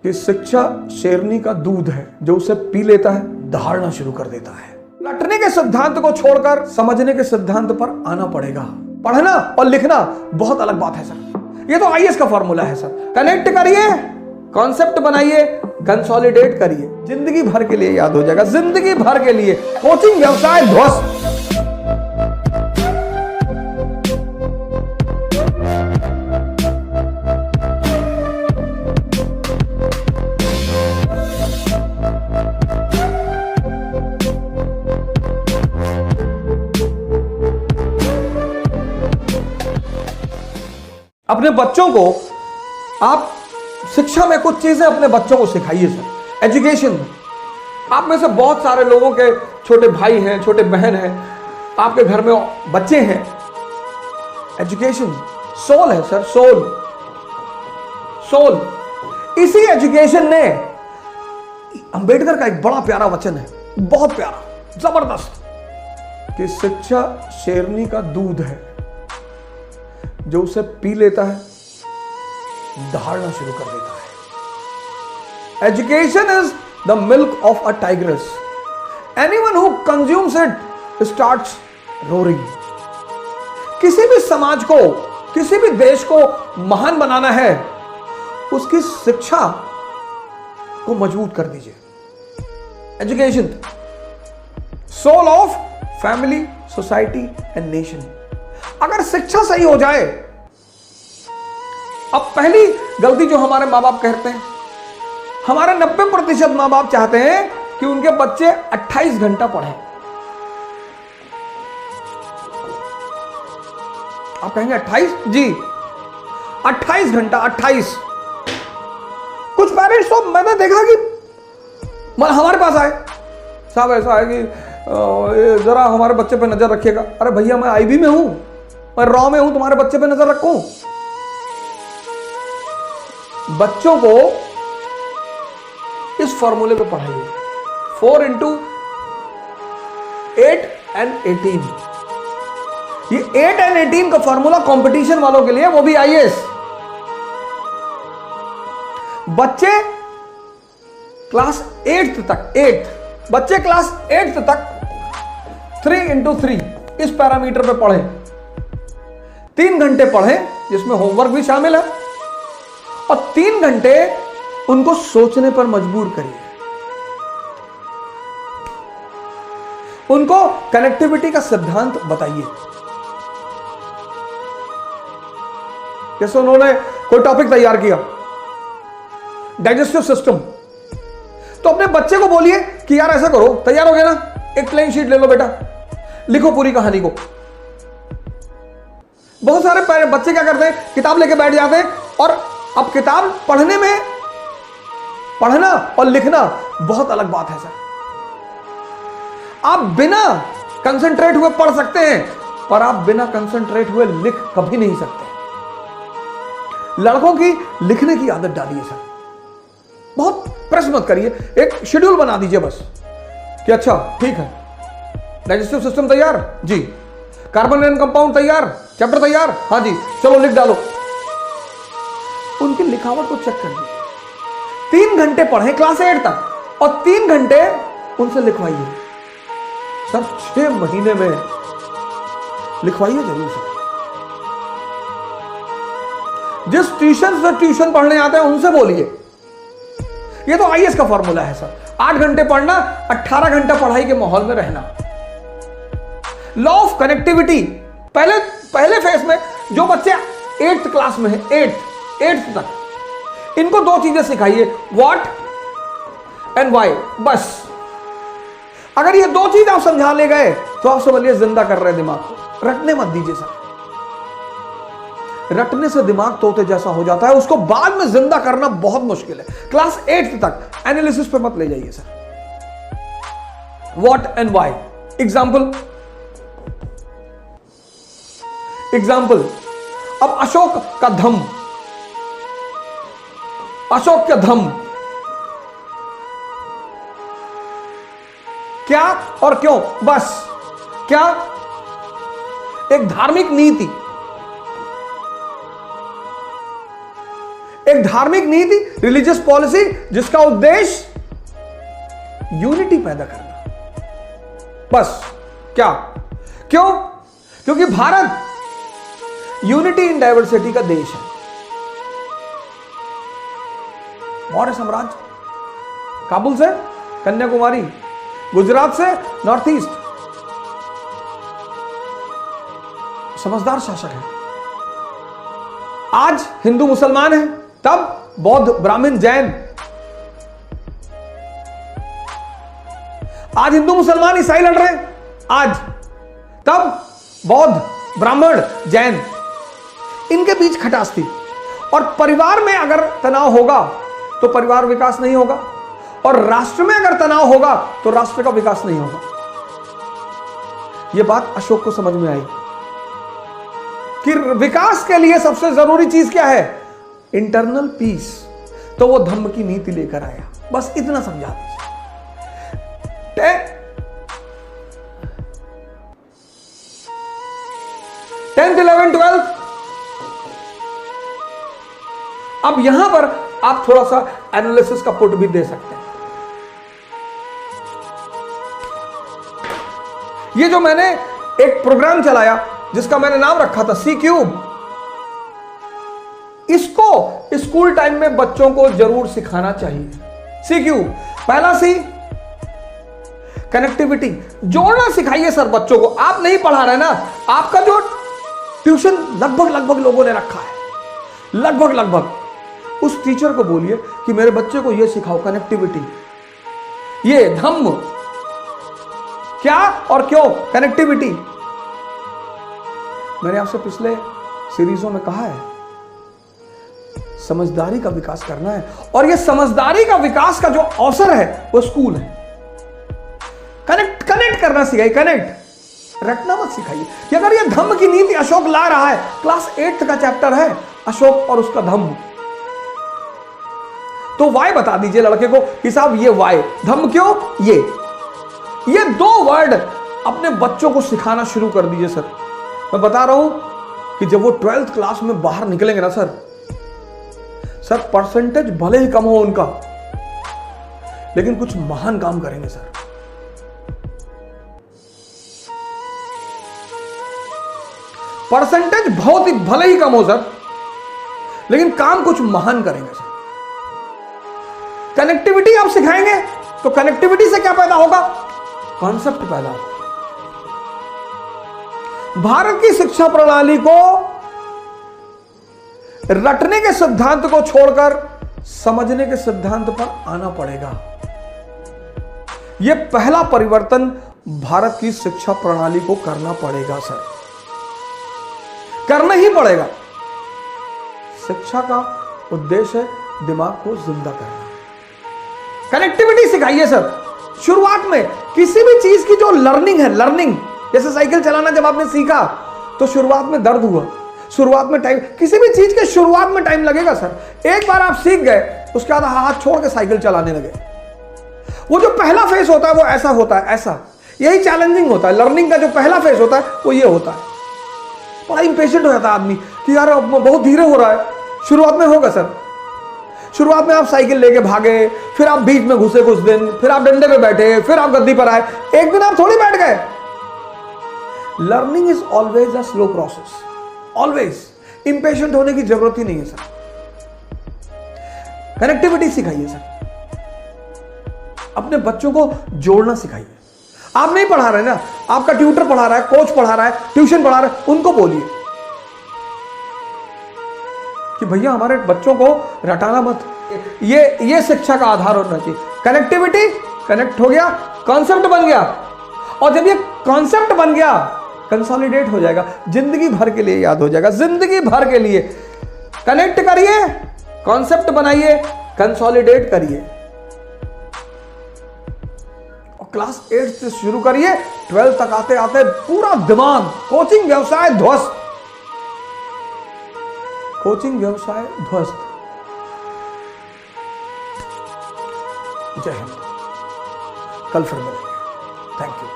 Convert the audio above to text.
कि शिक्षा शेरनी का दूध है, जो उसे पी लेता है दहाड़ना शुरू कर देता है। रटने के सिद्धांत को छोड़कर समझने के सिद्धांत पर आना पड़ेगा। पढ़ना और लिखना बहुत अलग बात है सर। ये तो आईएएस का फॉर्मूला है सर। कनेक्ट करिए, कॉन्सेप्ट बनाइए, कंसोलिडेट करिए, जिंदगी भर के लिए याद हो जाएगा, जिंदगी भर के लिए। कोचिंग व्यवसाय ध्वस्त। अपने बच्चों को आप शिक्षा में कुछ चीजें अपने बच्चों को सिखाइए सर। एजुकेशन में आप में से बहुत सारे लोगों के छोटे भाई हैं, छोटे बहन हैं, आपके घर में बच्चे हैं। एजुकेशन सोल है सर, सोल सोल। इसी एजुकेशन ने, अंबेडकर का एक बड़ा प्यारा वचन है, बहुत प्यारा, जबरदस्त, कि शिक्षा शेरनी का दूध है, जो उसे पी लेता है दहाड़ना शुरू कर देता है। Education is the milk of a tigress. Anyone who consumes it starts roaring. किसी भी समाज को, किसी भी देश को महान बनाना है, उसकी शिक्षा को मजबूत कर दीजिए। Education soul of family, society and nation. अगर शिक्षा सही हो जाए, अब पहली गलती जो हमारे माँ बाप करते हैं, हमारे 90% माँ बाप चाहते हैं कि उनके बच्चे 28 घंटा पढ़ें। आप कहेंगे 28? जी, 28 घंटा, 28। कुछ पेरेंट्स तो मैंने देखा कि हमारे पास आए, साहब ऐसा है कि जरा हमारे बच्चे पे नजर रखिएगा। अरे भैया, मैं आईबी में हूं, मैं रॉ में हूं, तुम्हारे बच्चे पे नजर रखूं? बच्चों को इस फॉर्मूले को पढ़ाइए, 4 into 8 and 18। ये 8 and 18 का फॉर्मूला कंपटीशन वालों के लिए, वो भी आईएएस। बच्चे क्लास 8th तक, 8 बच्चे क्लास 8th तक 3 into 3 इस पैरामीटर पे पढ़े। 3 घंटे पढ़ें, जिसमें होमवर्क भी शामिल है, और 3 घंटे उनको सोचने पर मजबूर करिए। उनको कनेक्टिविटी का सिद्धांत बताइए। जैसे उन्होंने कोई टॉपिक तैयार किया, डाइजेस्टिव सिस्टम, तो अपने बच्चे को बोलिए कि यार ऐसा करो, तैयार हो गया ना, एक प्लेन शीट ले लो बेटा, लिखो पूरी कहानी को। बहुत सारे बच्चे क्या करते हैं, किताब लेके बैठ जाते हैं, और अब किताब पढ़ने में, पढ़ना और लिखना बहुत अलग बात है सर। आप बिना कंसंट्रेट हुए पढ़ सकते हैं, पर आप बिना कंसंट्रेट हुए लिख कभी नहीं सकते। लड़कों की लिखने की आदत डालिए सर, बहुत प्रेस मत करिए, एक शेड्यूल बना दीजिए बस, कि अच्छा ठीक है, डाइजेस्टिव सिस्टम तैयार जी, कार्बन एंड कंपाउंड तैयार, चैप्टर तैयार, हाँ जी, चलो लिख डालो। उनकी लिखावट को चेक कर लीजिए। 3 घंटे पढ़ें क्लास 8 तक, और 3 घंटे उनसे लिखवाइए सर। 6 महीने में लिखवाइए जरूर सर। जिस ट्यूशन से ट्यूशन पढ़ने आते हैं उनसे बोलिए। ये तो आईएएस का फॉर्मूला है सर। 8 घंटे पढ़ना, 18 घंटा पढ़ाई के माहौल में रहना। लॉ ऑफ कनेक्टिविटी, पहले फेज में जो बच्चे 8th क्लास में है, 8th तक, इनको 2 चीजें सिखाइए, व्हाट एंड व्हाई, बस। अगर ये 2 चीज आप समझा ले गए तो आप समझिए जिंदा कर रहे हैं दिमाग को। रटने मत दीजिए सर, रटने से दिमाग तोते जैसा हो जाता है, उसको बाद में जिंदा करना बहुत मुश्किल है। क्लास 8th तक एनालिसिस पे मत ले जाइए sir. What and why, example, अब अशोक का धम, अशोक का धम क्या और क्यों, बस। क्या? एक धार्मिक नीति, एक धार्मिक नीति, रिलीजियस पॉलिसी जिसका उद्देश्य यूनिटी पैदा करना। बस क्या? क्यों? क्योंकि भारत यूनिटी इन डाइवर्सिटी का देश है। मौर्य साम्राज्य, काबुल से कन्याकुमारी, गुजरात से नॉर्थ ईस्ट, समझदार शासक है। आज हिंदू मुसलमान है, तब बौद्ध ब्राह्मण जैन। आज हिंदू मुसलमान ईसाई लड़ रहे हैं, आज तब बौद्ध ब्राह्मण जैन, इनके बीच खटास थी। और परिवार में अगर तनाव होगा तो परिवार विकास नहीं होगा, और राष्ट्र में अगर तनाव होगा तो राष्ट्र का विकास नहीं होगा। यह बात अशोक को समझ में आई कि विकास के लिए सबसे जरूरी चीज क्या है? Internal peace. तो वो धम्म की नीति लेकर आया। बस इतना समझा दीजिए। 10th 11th 12th। अब यहां पर आप थोड़ा सा एनालिसिस का पुट भी दे सकते हैं। ये जो मैंने एक प्रोग्राम चलाया जिसका मैंने नाम रखा था सी क्यूब, इसको स्कूल टाइम में बच्चों को जरूर सिखाना चाहिए। सी क्यूब, पहला सी कनेक्टिविटी, जोड़ना सिखाइए सर बच्चों को। आप नहीं पढ़ा रहे ना, आपका जो ट्यूशन लगभग लोगों ने रखा है, लगभग उस टीचर को बोलिए कि मेरे बच्चे को यह सिखाओ, कनेक्टिविटी, ये धम्म क्या और क्यों, कनेक्टिविटी। मैंने आपसे पिछले सीरीजों में कहा है, समझदारी का विकास करना है, और यह समझदारी का विकास का जो अवसर है वो स्कूल है। कनेक्ट करना सिखाइए, कनेक्ट, रटना मत सिखाइए। कि अगर यह धम्म की नीति अशोक ला रहा है, क्लास 8th का चैप्टर है अशोक और उसका धम्म, तो वाई बता दीजिए लड़के को कि साहब ये वाई, धम्म क्यों, ये 2 वर्ड अपने बच्चों को सिखाना शुरू कर दीजिए सर। मैं बता रहा हूं कि जब वो 12th क्लास में बाहर निकलेंगे ना सर, परसेंटेज भले ही कम हो उनका, लेकिन कुछ महान काम करेंगे सर। परसेंटेज बहुत ही भले ही कम हो सर, लेकिन काम कुछ महान करेंगे सर। कनेक्टिविटी आप सिखाएंगे तो कनेक्टिविटी से क्या पैदा होगा, कॉन्सेप्ट पैदा होगा। भारत की शिक्षा प्रणाली को रटने के सिद्धांत को छोड़कर समझने के सिद्धांत पर आना पड़ेगा। यह पहला परिवर्तन भारत की शिक्षा प्रणाली को करना पड़ेगा सर, करना ही पड़ेगा। शिक्षा का उद्देश्य है दिमाग को जिंदा करना। कनेक्टिविटी सिखाइए सर। शुरुआत में किसी भी चीज की जो लर्निंग है, लर्निंग, जैसे साइकिल चलाना जब आपने सीखा तो शुरुआत में दर्द हुआ, शुरुआत में टाइम, किसी भी चीज के शुरुआत में टाइम लगेगा सर। एक बार आप सीख गए, उसके बाद हाथ छोड़ के साइकिल चलाने लगे। वो जो पहला फेज होता है वो ऐसा होता है, ऐसा, यही चैलेंजिंग होता है। लर्निंग का जो पहला फेज होता है वो ये होता है। बड़ा इंपेशेंट हो जाता है आदमी कि यार बहुत धीरे हो रहा है। शुरुआत में होगा सर, शुरुआत में आप साइकिल लेके भागे, फिर आप बीच में घुसे कुछ दिन, फिर आप डंडे पे बैठे, फिर आप गद्दी पर आए, एक दिन आप थोड़ी बैठ गए। Learning is always a slow process, always. Impatient होने की जरूरत ही नहीं है सर। कनेक्टिविटी सिखाइए सर, अपने बच्चों को जोड़ना सिखाइए। आप नहीं पढ़ा रहे ना, आपका ट्यूटर पढ़ा रहा है, कोच पढ़ा रहा है, ट्यूशन पढ़ा रहा है, उनको बोलिए कि भैया हमारे बच्चों को रटाना मत। ये शिक्षा का आधार होना चाहिए। कनेक्टिविटी, कनेक्ट हो गया, कॉन्सेप्ट बन गया, और जब ये कॉन्सेप्ट बन गया कंसोलिडेट हो जाएगा, जिंदगी भर के लिए याद हो जाएगा, जिंदगी भर के लिए। कनेक्ट करिए, कॉन्सेप्ट बनाइए, कंसोलिडेट करिए, और क्लास 8 से शुरू करिए, 12 तक आते आते पूरा दिमाग, कोचिंग व्यवसाय ध्वस्त, कोचिंग व्यवसाय ध्वस्त। जय हिंद। कल फिर मिलेंगे। Thank you.